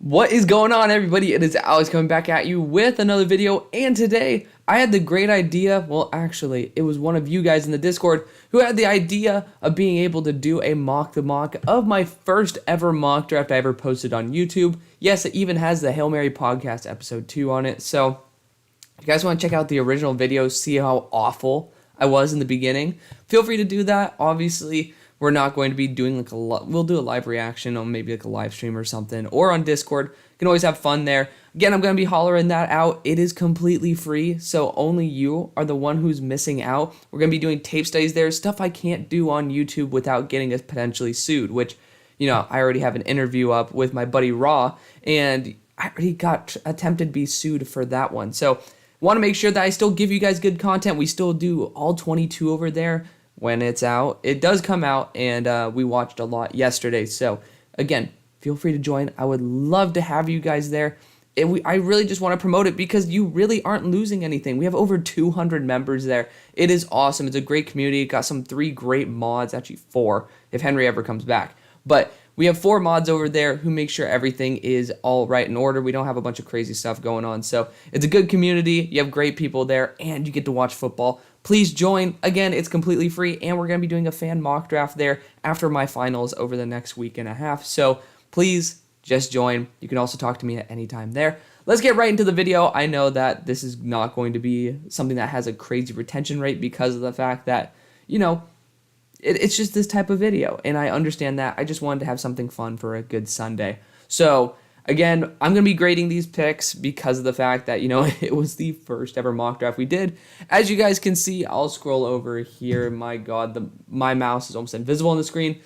What is going on, everybody? It is Alex coming back at you with another video, and today I had the great idea. Well, actually, it was one of you guys in the Discord who had the idea of being able to do a mock the mock of my first ever mock draft I ever posted on YouTube. Yes, it even has the Hail Mary podcast episode 2 on it. So, if you guys want to check out the original video, see how awful I was in the beginning, feel free to do that. Obviously, we're not going to be doing we'll do a live reaction on maybe like a live stream or something, or on Discord. You can always have fun there. Again, I'm going to be hollering that out. It is completely free, so only you are the one who's missing out. We're going to be doing tape studies there, stuff I can't do on YouTube without getting us potentially sued, which, you know, I already have an interview up with my buddy Raw, and I already got attempted to be sued for that one. So, want to make sure that I still give you guys good content. We still do all 22 over there when it's out. It does come out, and we watched a lot yesterday. So, again, feel free to join. I would love to have you guys there. I really just want to promote it because you really aren't losing anything. We have over 200 members there. It is awesome. It's a great community. Got some 3 great mods, actually 4, if Henry ever comes back. But we have 4 mods over there who make sure everything is all right in order. We don't have a bunch of crazy stuff going on. So it's a good community. You have great people there, and you get to watch football. Please join. Again, it's completely free, and we're going to be doing a fan mock draft there after my finals over the next week and a half. So please just join. You can also talk to me at any time there. Let's get right into the video. I know that this is not going to be something that has a crazy retention rate because of the fact that, you know, it's just this type of video, and I understand that. I just wanted to have something fun for a good Sunday. So, again, I'm going to be grading these picks because of the fact that, you know, it was the first ever mock draft we did. As you guys can see, I'll scroll over here. My God, my mouse is almost invisible on the screen.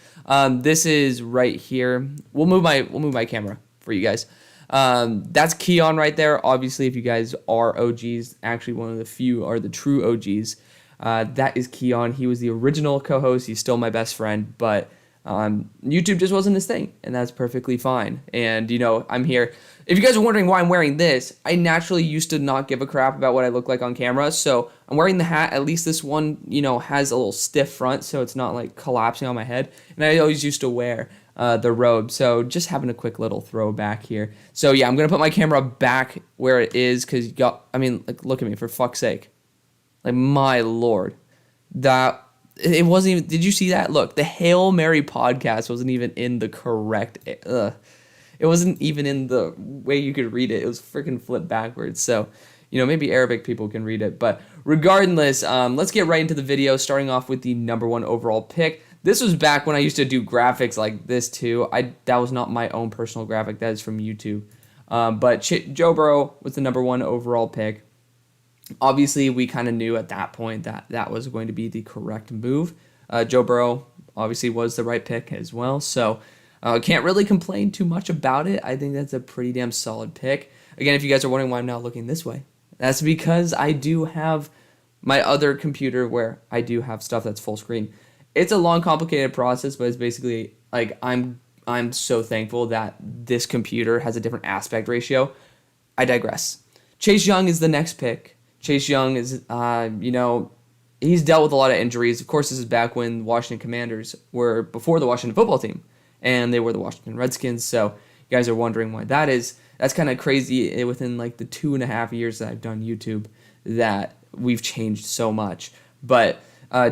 This is right here. We'll move my camera for you guys. That's Keon right there. Obviously, if you guys are OGs, actually one of the few are the true OGs. That is Keon. He was the original co-host. He's still my best friend, but YouTube just wasn't his thing, and that's perfectly fine. And, you know, I'm here. If you guys are wondering why I'm wearing this, I naturally used to not give a crap about what I look like on camera, so I'm wearing the hat. At least this one, you know, has a little stiff front, so it's not, like, collapsing on my head. And I always used to wear the robe, so just having a quick little throwback here. So, yeah, I'm going to put my camera back where it is, because, like, look at me, for fuck's sake. Like, my Lord, that it wasn't even. Did you see that? Look, the Hail Mary podcast wasn't even in the correct. It wasn't even in the way you could read it. It was freaking flipped backwards. So, you know, maybe Arabic people can read it. But regardless, let's get right into the video. Starting off with the #1 overall pick. This was back when I used to do graphics like this too. That was not my own personal graphic. That is from YouTube. But Joe Burrow was the #1 overall pick. Obviously, we kind of knew at that point that that was going to be the correct move. Joe Burrow obviously was the right pick as well, so can't really complain too much about it. I think that's a pretty damn solid pick. Again, if you guys are wondering why I'm not looking this way, that's because I do have my other computer where I do have stuff that's full screen. It's a long, complicated process, but it's basically like I'm so thankful that this computer has a different aspect ratio. I digress. Chase Young is the next pick. Chase Young is, you know, he's dealt with a lot of injuries. Of course, this is back when the Washington Commanders were before the Washington football team, and they were the Washington Redskins. So you guys are wondering why that is. That's kind of crazy within like the 2.5 years that I've done YouTube that we've changed so much. But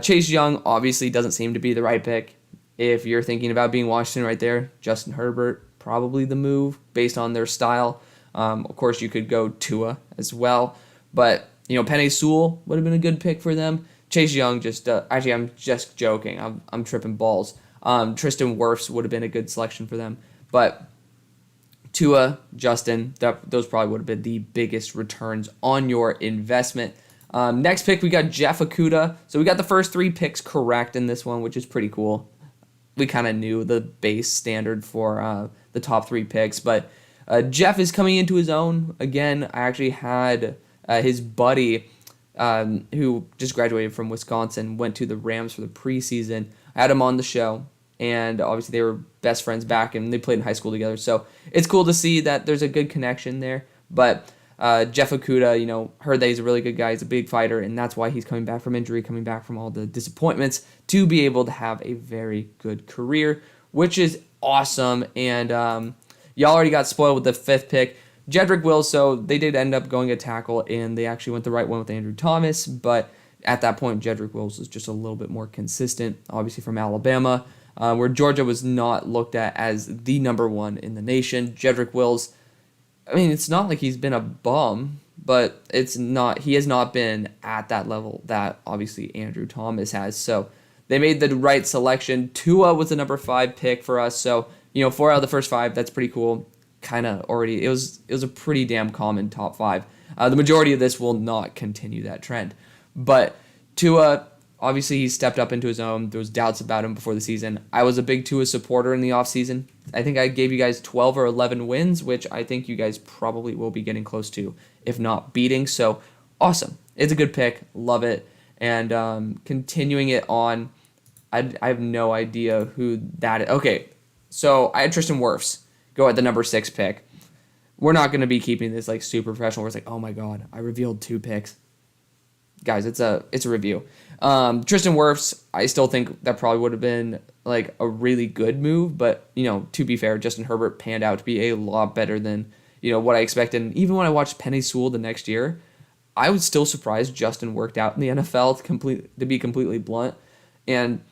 Chase Young obviously doesn't seem to be the right pick. If you're thinking about being Washington right there, Justin Herbert, probably the move based on their style. Of course, you could go Tua as well. But, you know, Penei Sewell would have been a good pick for them. Chase Young actually, I'm just joking. I'm tripping balls. Tristan Wirfs would have been a good selection for them. But Tua, Justin, those probably would have been the biggest returns on your investment. Next pick, we got Jeff Okudah. So we got the first 3 picks correct in this one, which is pretty cool. We kind of knew the base standard for the top 3 picks. But Jeff is coming into his own. Again, I actually had his buddy, who just graduated from Wisconsin, went to the Rams for the preseason. I had him on the show, and obviously they were best friends back, and they played in high school together. So it's cool to see that there's a good connection there. But Jeff Okudah, you know, heard that he's a really good guy. He's a big fighter, and that's why he's coming back from injury, coming back from all the disappointments to be able to have a very good career, which is awesome. And y'all already got spoiled with the 5th pick. Jedrick Wills, so they did end up going a tackle, and they actually went the right one with Andrew Thomas, but at that point, Jedrick Wills was just a little bit more consistent, obviously from Alabama, where Georgia was not looked at as the number one in the nation. Jedrick Wills, I mean, it's not like he's been a bum, but he has not been at that level that obviously Andrew Thomas has. So they made the right selection. Tua was the number 5 pick for us. So, 4 out of the first 5, that's pretty cool. Kind of already, it was a pretty damn common top 5. The majority of this will not continue that trend. But Tua, obviously he stepped up into his own. There was doubts about him before the season. I was a big Tua supporter in the offseason. I think I gave you guys 12 or 11 wins, which I think you guys probably will be getting close to, if not beating. So, awesome. It's a good pick. Love it. And continuing it on, I have no idea who that is. Okay, so I had Tristan Wirfs go at the number 6 pick. We're not going to be keeping this like super professional where it's like, oh my God, I revealed 2 picks. Guys, it's a review. Tristan Wirfs, I still think that probably would have been like a really good move, but to be fair, Justin Herbert panned out to be a lot better than what I expected. And even when I watched Penei Sewell the next year, I was still surprised Justin worked out in the NFL to be completely blunt. And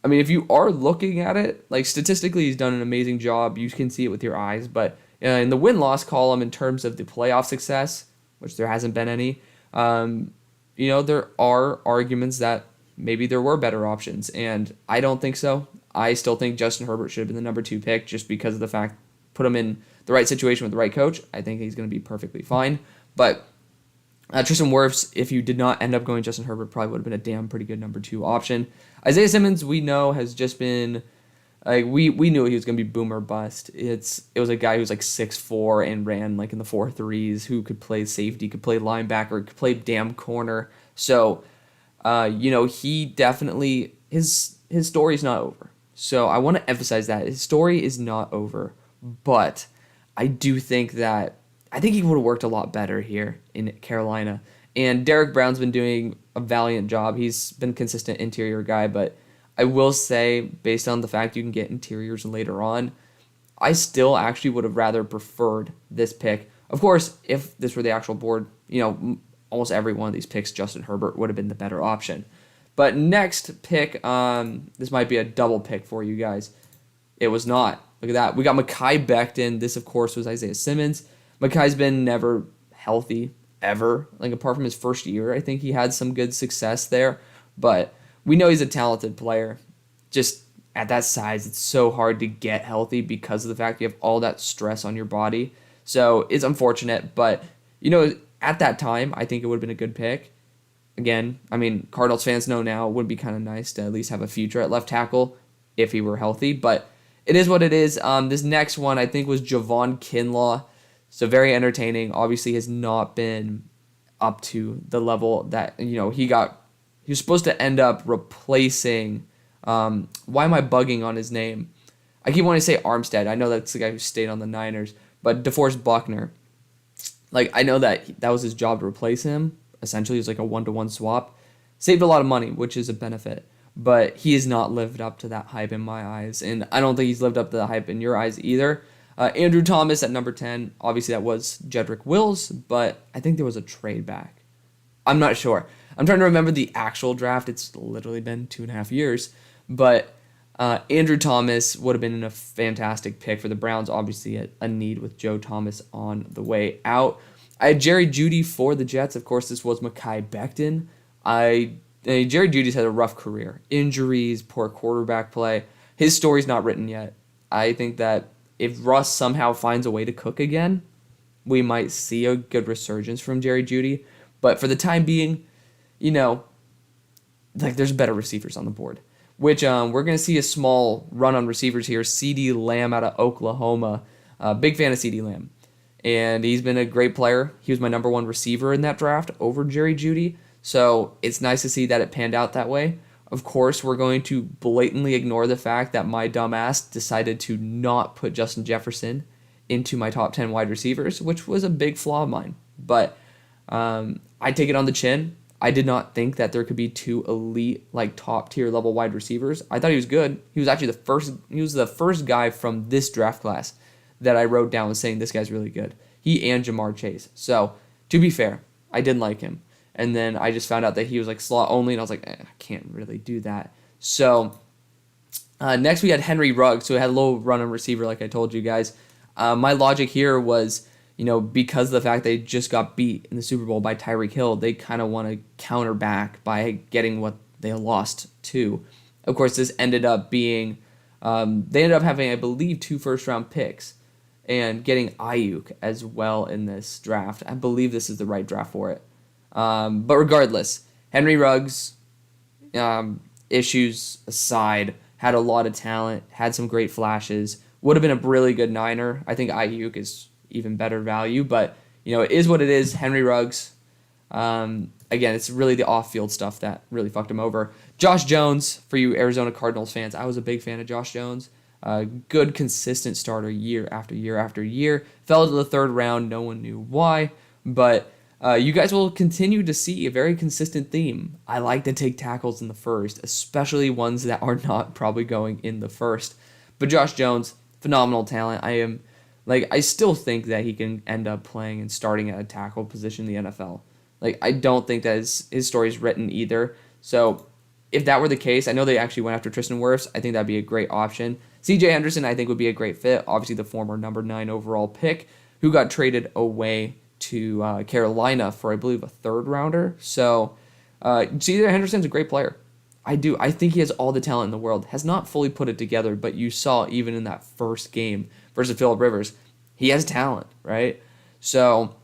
I mean, if you are looking at it, like statistically, he's done an amazing job. You can see it with your eyes, but in the win-loss column, in terms of the playoff success, which there hasn't been any. There are arguments that maybe there were better options, and I don't think so. I still think Justin Herbert should have been the number 2 pick just because of the fact, put him in the right situation with the right coach. I think he's going to be perfectly fine. But Tristan Wirfs, if you did not end up going Justin Herbert, probably would have been a damn pretty good number 2 option. Isaiah Simmons, we know, has just been like we knew he was going to be boom or bust. It was a guy who was like 6'4" and ran like in the 4.3s, who could play safety, could play linebacker, could play damn corner. So, he definitely his story's not over. So I want to emphasize that his story is not over, but I do think that he would have worked a lot better here in Carolina. And Derek Brown's been doing a valiant job. He's been a consistent interior guy, but I will say, based on the fact you can get interiors later on, I still actually would have rather preferred this pick. Of course, if this were the actual board, almost every one of these picks, Justin Herbert would have been the better option. But next pick, this might be a double pick for you guys. It was not. Look at that. We got Mekhi Becton. This, of course, was Isaiah Simmons. Mekhi's been never healthy, ever. Like, apart from his first year, I think he had some good success there. But we know he's a talented player. Just at that size, it's so hard to get healthy because of the fact you have all that stress on your body. So it's unfortunate, but, at that time, I think it would have been a good pick. Again, I mean, Cardinals fans know now it would be kind of nice to at least have a future at left tackle if he were healthy, but it is what it is. This next one, I think, was Javon Kinlaw. So very entertaining. Obviously has not been up to the level that, he was supposed to end up replacing, why am I bugging on his name? I keep wanting to say Armstead. I know that's the guy who stayed on the Niners, but DeForest Buckner. Like, I know that was his job to replace him. Essentially, it was like a 1-to-1 swap. Saved a lot of money, which is a benefit. But he has not lived up to that hype in my eyes. And I don't think he's lived up to the hype in your eyes either. Andrew Thomas at number 10. Obviously, that was Jedrick Wills. But I think there was a trade back. I'm not sure. I'm trying to remember the actual draft. It's literally been 2.5 years. But Andrew Thomas would have been a fantastic pick for the Browns. Obviously, a need with Joe Thomas on the way out. I had Jerry Jeudy for the Jets. Of course, this was Mekhi Becton. Jerry Jeudy's had a rough career. Injuries, poor quarterback play. His story's not written yet. I think that if Russ somehow finds a way to cook again, we might see a good resurgence from Jerry Jeudy. But for the time being, there's better receivers on the board. Which we're going to see a small run on receivers here. CeeDee Lamb out of Oklahoma. Big fan of CeeDee Lamb. And he's been a great player. He was my number 1 receiver in that draft over Jerry Jeudy. So it's nice to see that it panned out that way. Of course, we're going to blatantly ignore the fact that my dumbass decided to not put Justin Jefferson into my top 10 wide receivers, which was a big flaw of mine. But I take it on the chin. I did not think that there could be 2 elite, top tier level wide receivers. I thought he was good. He was actually the first guy from this draft class that I wrote down was saying this guy's really good. He and Jamar Chase. So, to be fair, I didn't like him. And then I just found out that he was like slot only, and I was like, I can't really do that. So, next we had Henry Ruggs, who had a little run on receiver, like I told you guys. My logic here was, because of the fact they just got beat in the Super Bowl by Tyreek Hill, they kind of want to counter back by getting what they lost to. Of course, this ended up being, they ended up having, I believe, 2 first-round picks and getting Ayuk as well in this draft. I believe this is the right draft for it. But regardless, Henry Ruggs, issues aside, had a lot of talent, had some great flashes, would have been a really good Niner. I think Ayuk is even better value, but, it is what it is. Henry Ruggs, again, it's really the off-field stuff that really fucked him over. Josh Jones, for you Arizona Cardinals fans, I was a big fan of Josh Jones. Good, consistent starter year after year after year. Fell to the 3rd round. No one knew why, but you guys will continue to see a very consistent theme. I like to take tackles in the 1st, especially ones that are not probably going in the 1st. But Josh Jones, phenomenal talent. I still think that he can end up playing and starting at a tackle position in the NFL. I don't think that his story is written either. So if that were the case, I know they actually went after Tristan Wirfs. I think that'd be a great option. C.J. Henderson, I think, would be a great fit. Obviously, the former number 9 overall pick who got traded away to Carolina for, I believe, a 3rd rounder. So C.J. Henderson's a great player. I think he has all the talent in the world. Has not fully put it together, but you saw even in that first game versus Phillip Rivers, he has talent, right? So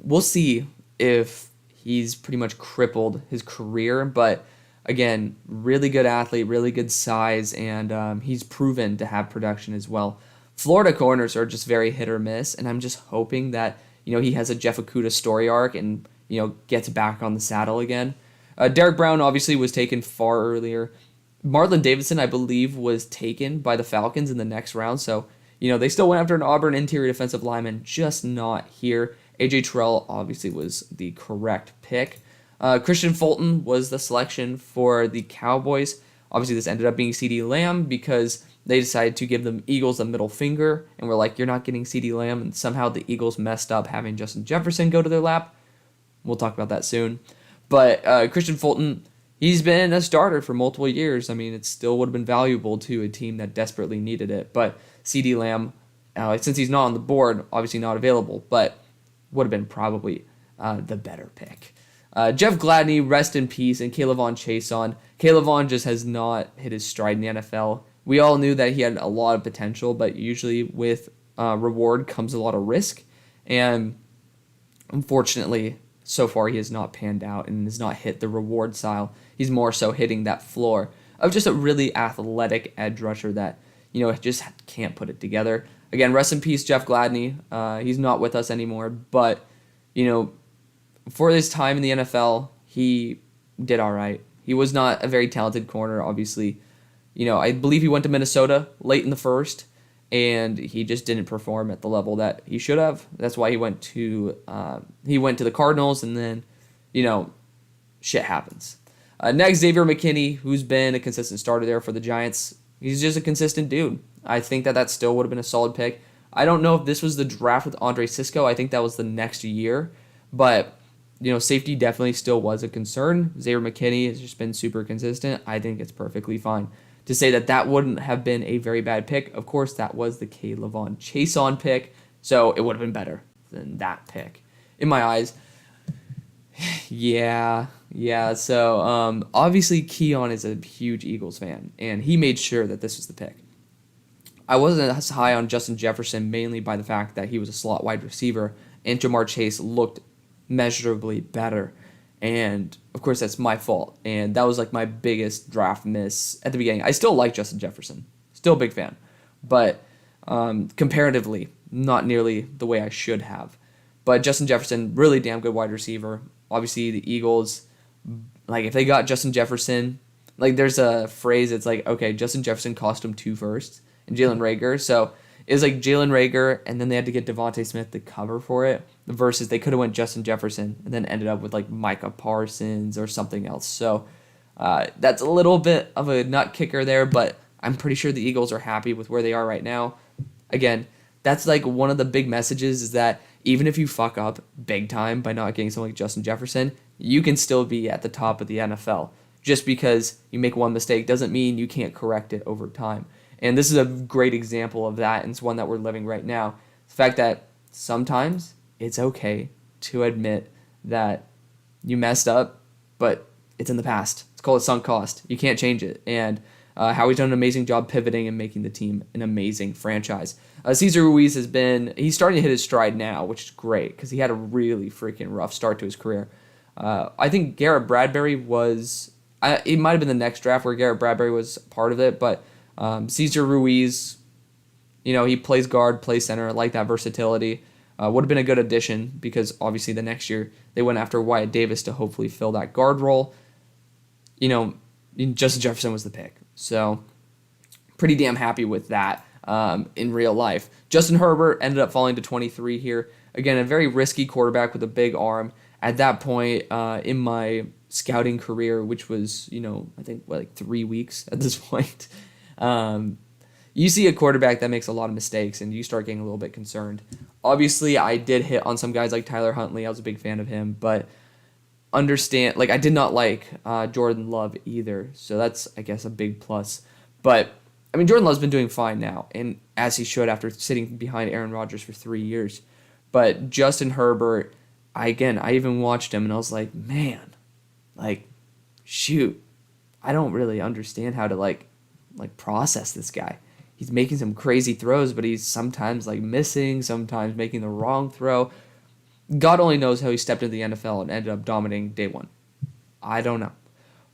we'll see if he's pretty much crippled his career, but again, really good athlete, really good size, and he's proven to have production as well. Florida corners are just very hit or miss, and I'm just hoping that he has a Jeff Okudah story arc and gets back on the saddle again. Derek Brown obviously was taken far earlier. Marlon Davidson, I believe, was taken by the Falcons in the next round, so they still went after an Auburn interior defensive lineman, just not here. A.J. Terrell obviously was the correct pick. Christian Fulton was the selection for the Cowboys. Obviously, this ended up being CeeDee Lamb because they decided to give the Eagles a middle finger, and we're like, you're not getting CeeDee Lamb, and somehow the Eagles messed up having Justin Jefferson go to their lap. We'll talk about that soon. But Christian Fulton, he's been a starter for multiple years. I mean, it still would have been valuable to a team that desperately needed it. But CeeDee Lamb, since he's not on the board, obviously not available, but would have been probably the better pick. Jeff Gladney, rest in peace, and Kayvon Chason. Kayvon just has not hit his stride in the NFL. We all knew that he had a lot of potential, but usually with reward comes a lot of risk. And unfortunately, so far he has not panned out and has not hit the reward style. He's more so hitting that floor of just a really athletic edge rusher that, just can't put it together. Again, rest in peace, Jeff Gladney. He's not with us anymore, but, for his time in the NFL, he did all right. He was not a very talented corner, obviously. I believe he went to Minnesota late in the 1st, and he just didn't perform at the level that he should have. That's why he went to the Cardinals, and then, shit happens. Next, Xavier McKinney, who's been a consistent starter there for the Giants. He's just a consistent dude. I think that still would have been a solid pick. I don't know if this was the draft with Andre Sisco. I think that was the next year, but safety definitely still was a concern. Xavier McKinney has just been super consistent. I think it's perfectly fine to say that wouldn't have been a very bad pick. Of course, that was the Kayvon Chason pick, so it would have been better than that pick in my eyes. Yeah. So obviously Keon is a huge Eagles fan, and he made sure that this was the pick. I wasn't as high on Justin Jefferson, mainly by the fact that he was a slot wide receiver, and Jamar Chase looked measurably better. And of course, that's my fault. And that was like my biggest draft miss at the beginning. I still like Justin Jefferson, still a big fan, but comparatively, not nearly the way I should have. But Justin Jefferson, really damn good wide receiver. Obviously, the Eagles, if they got Justin Jefferson, there's a phrase, it's okay, Justin Jefferson cost them 2 firsts and Jalen Reagor. So it was Jalen Reagor, and then they had to get Devontae Smith to cover for it, versus they could have went Justin Jefferson and then ended up with Micah Parsons or something else. So that's a little bit of a nut kicker there, but I'm pretty sure the Eagles are happy with where they are right now. Again, that's like one of the big messages, is that even if you fuck up big time by not getting someone like Justin Jefferson, you can still be at the top of the NFL. Just because you make one mistake doesn't mean you can't correct it over time. And this is a great example of that, and it's one that we're living right now. The fact that sometimes it's okay to admit that you messed up, but it's in the past. It's called a sunk cost. You can't change it. And Howie's done an amazing job pivoting and making the team an amazing franchise. Cesar Ruiz he's starting to hit his stride now, which is great because he had a really freaking rough start to his career. I think Garrett Bradbury it might have been the next draft where Garrett Bradbury was part of it, but Cesar Ruiz, he plays guard, plays center. I like that versatility. Would have been a good addition because obviously the next year they went after Wyatt Davis to hopefully fill that guard role. Justin Jefferson was the pick. So pretty damn happy with that in real life. Justin Herbert ended up falling to 23 here. Again, a very risky quarterback with a big arm. At that point in my scouting career, which was, I think, like 3 weeks at this point, you see a quarterback that makes a lot of mistakes and you start getting a little bit concerned. Obviously, I did hit on some guys like Tyler Huntley. I was a big fan of him, but I did not like Jordan Love either. So that's, I guess, a big plus. But, Jordan Love's been doing fine now, and as he should after sitting behind Aaron Rodgers for 3 years. But Justin Herbert, I even watched him and I was like, man, shoot, I don't really understand how to process this guy. He's making some crazy throws, but he's sometimes missing, sometimes making the wrong throw. God only knows how he stepped into the NFL and ended up dominating day one. I don't know.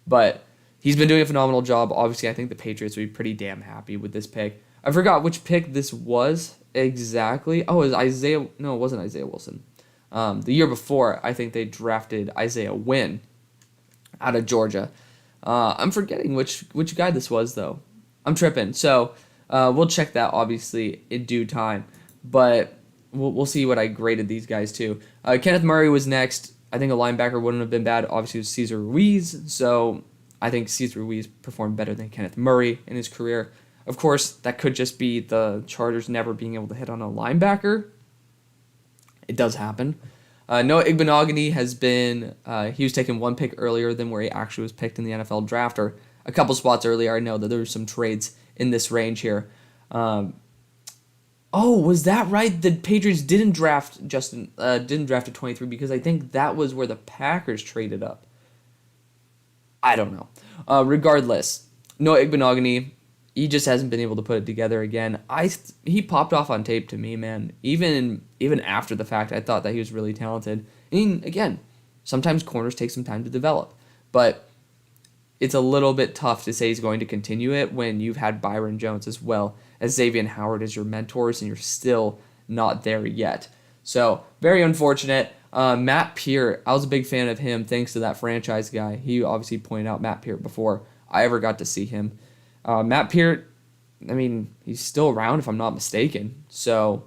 But he's been doing a phenomenal job. Obviously, I think the Patriots would be pretty damn happy with this pick. I forgot which pick this was exactly. Oh, it was Isaiah. No, it wasn't Isaiah Wilson. The year before, I think they drafted Isaiah Wynn out of Georgia. I'm forgetting which guy this was, though. I'm tripping. So we'll check that, obviously, in due time. But we'll see what I graded these guys to. Kenneth Murray was next. I think a linebacker wouldn't have been bad. Obviously, it was Cesar Ruiz. So I think Cesar Ruiz performed better than Kenneth Murray in his career. Of course, that could just be the Chargers never being able to hit on a linebacker. It does happen. Noah Igbenogany has been, he was taken one pick earlier than where he actually was picked in the NFL draft, or a couple spots earlier. I know that there were some trades in this range here. Was that right? The Patriots didn't draft at 23 because I think that was where the Packers traded up. I don't know. Regardless, Noah Igbenogany, he just hasn't been able to put it together again. He popped off on tape to me, man. Even after the fact, I thought that he was really talented. Again, sometimes corners take some time to develop, but it's a little bit tough to say he's going to continue it when you've had Byron Jones as well as Xavier Howard as your mentors, and you're still not there yet. So, very unfortunate. Matt Peart, I was a big fan of him thanks to that franchise guy. He obviously pointed out Matt Peart before I ever got to see him. Matt Peart, he's still around if I'm not mistaken. So,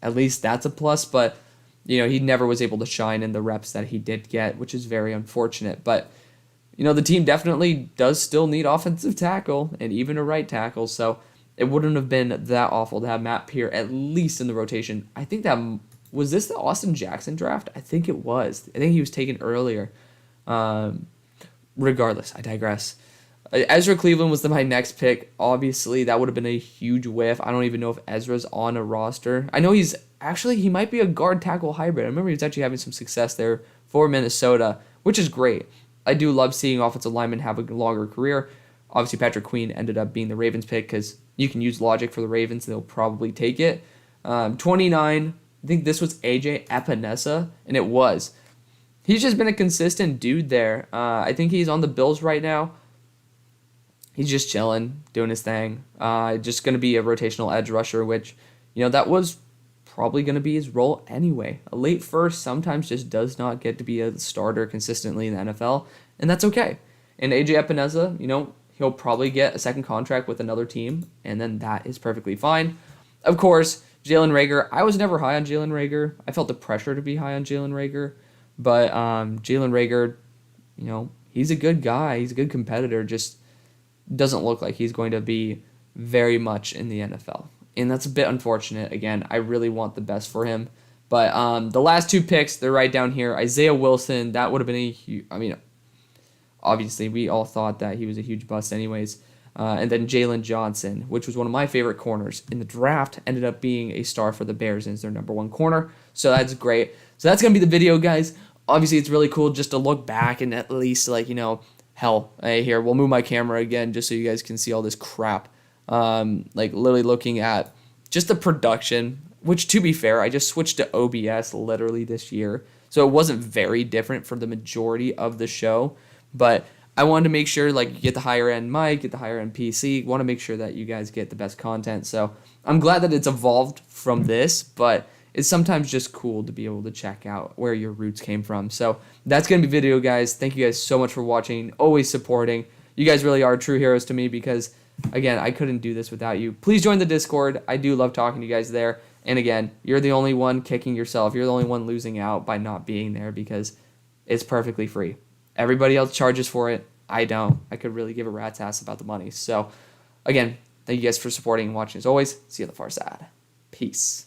at least that's a plus, but, he never was able to shine in the reps that he did get, which is very unfortunate. But, the team definitely does still need offensive tackle and even a right tackle, so it wouldn't have been that awful to have Matt Peart at least in the rotation. I think was this the Austin Jackson draft? I think it was. I think he was taken earlier. Regardless, I digress. Ezra Cleveland was my next pick. Obviously, that would have been a huge whiff. I don't even know if Ezra's on a roster. I know he might be a guard tackle hybrid. I remember he was actually having some success there for Minnesota, which is great. I do love seeing offensive linemen have a longer career. Obviously, Patrick Queen ended up being the Ravens pick because you can use logic for the Ravens. They'll probably take it. 29, I think this was AJ Epinesa, and it was. He's just been a consistent dude there. I think he's on the Bills right now. He's just chilling, doing his thing. Just going to be a rotational edge rusher, which, that was probably going to be his role anyway. A late first sometimes just does not get to be a starter consistently in the NFL, and that's okay. And AJ Epinesa, he'll probably get a second contract with another team, and then that is perfectly fine. Of course, Jalen Reagor. I was never high on Jalen Reagor. I felt the pressure to be high on Jalen Reagor, but Jalen Reagor, he's a good guy. He's a good competitor. Just doesn't look like he's going to be very much in the NFL. and that's a bit unfortunate. Again, I really want the best for him. But the last 2 picks, they're right down here. Isaiah Wilson, that would have been a huge, I mean, obviously we all thought that he was a huge bust anyways. And then Jalen Johnson, which was one of my favorite corners in the draft, ended up being a star for the Bears and is their number 1 corner. So that's great. So that's going to be the video, guys. Obviously, it's really cool just to look back and at least, like, hell, here, we'll move my camera again just so you guys can see all this crap. Like, literally looking at just the production, which, to be fair, I just switched to OBS literally this year. So it wasn't very different for the majority of the show. But I wanted to make sure, like, you get the higher-end mic, get the higher-end PC. Want to make sure that you guys get the best content. So I'm glad that it's evolved from this, but it's sometimes just cool to be able to check out where your roots came from. So that's going to be video, guys. Thank you guys so much for watching, always supporting. You guys really are true heroes to me because, again, I couldn't do this without you. Please join the Discord. I do love talking to you guys there. And, again, you're the only one kicking yourself. You're the only one losing out by not being there because it's perfectly free. Everybody else charges for it. I don't. I could really give a rat's ass about the money. So, again, thank you guys for supporting and watching as always. See you on the far side. Peace.